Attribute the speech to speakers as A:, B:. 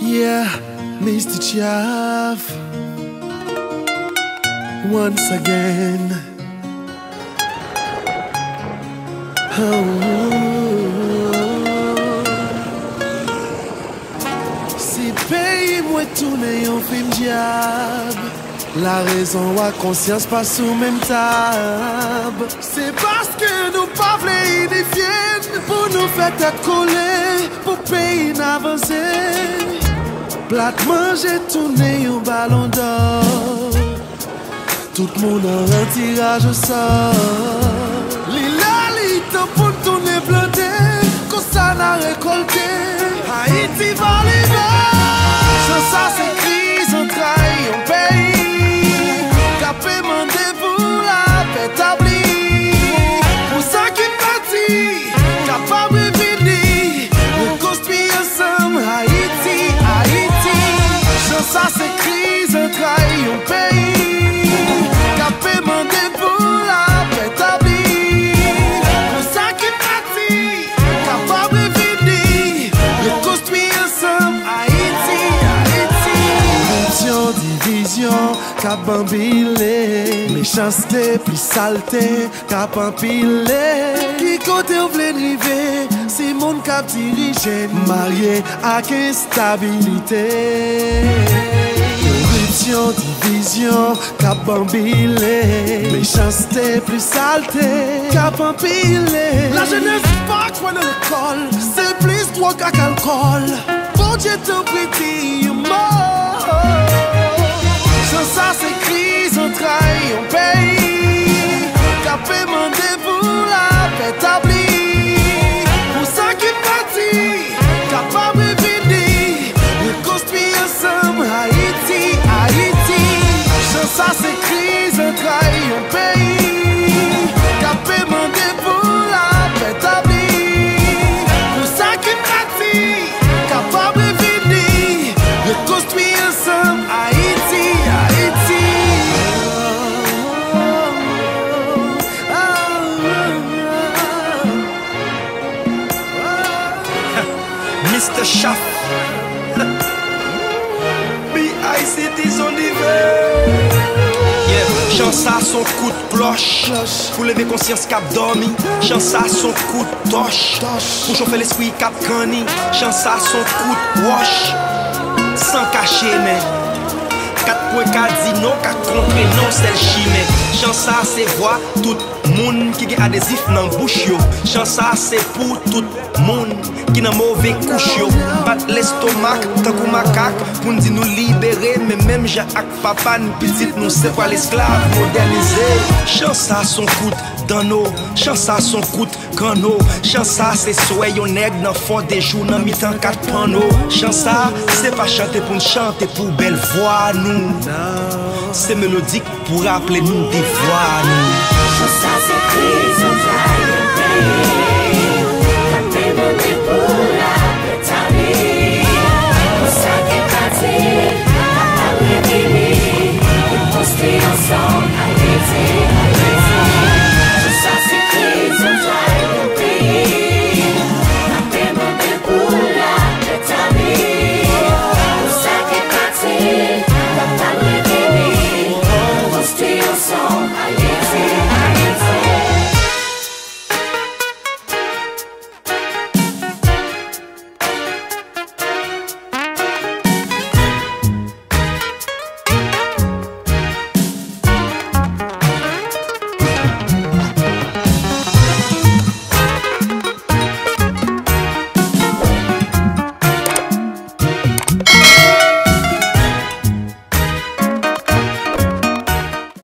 A: Yeah, Mr. Chav, once again. Si pays moi tourner en film diable, la raison ou la conscience pas sous même table. C'est parce que nous pas voulons unifier pour nous faire tête coller, pour pays n'avancer. Plate manger tourner un ballon d'or, tout le monde en un tirage au sort. Pour tourner planté, qu'on ça n'a récolté. Haïti va l'hiver. Sans ça c'est crise, on trahit un pays. Capé mandé pour la paix établie. Pour ça qui partit, capable de venir. On construit ensemble Haïti, Haïti. Sans ça c'est crise, on trahit un pays. Capé mandé pour la paix établie. Cap empilé, méchanceté plus saleté, cap empilé. Qui côté on veut river, c'est mon cap dirigé, marié avec instabilité. Corruption, division, cap empilé, méchanceté plus saleté, cap empilé. La jeunesse pas quoi dans l'école, c'est plus drogue qu'alcool. Bon Dieu t'en prie, mort. Sans ça c'est crise, on trahit un pays. Capé mandé pour la paix établie. Pour ça qui partit, capable de venir. Reconstruire ensemble Haïti, Haïti. Sans ça c'est crise, on trahit un pays. Capé mandé pour la paix établie. Pour ça qui partit, capable de venir. Reconstruire ensemble Haïti.
B: Mr. Chav, B.I.C.T. son hiver. Yeah, chance à son coup de cloche pour lever conscience cap dormi. Chance à son coup de torche pour chauffer l'esprit cap gani. Chance à son coup de wash sans cacher mais 4.4 dit non, 4 contre non, c'est le chimé. Chance à c'est voir tout moun qui a adhésif dans bouche yo. Chance à c'est pour tout moun qui n'a mauvais couche yo. Bat l'estomac tant que macaque pour nous nous libérer. Mais même j'ai ak papa nous petite nous c'est pas l'esclave modernisé. Chance à son coup dans nos, chance à son coup cano. Chance à c'est soyez on nègre dans fond des jours dans mi-temps 4 panneaux. Chance à c'est pas chanter pour nous chanter pour belle voix nous. C'est mélodique pour rappeler nous des voix nous.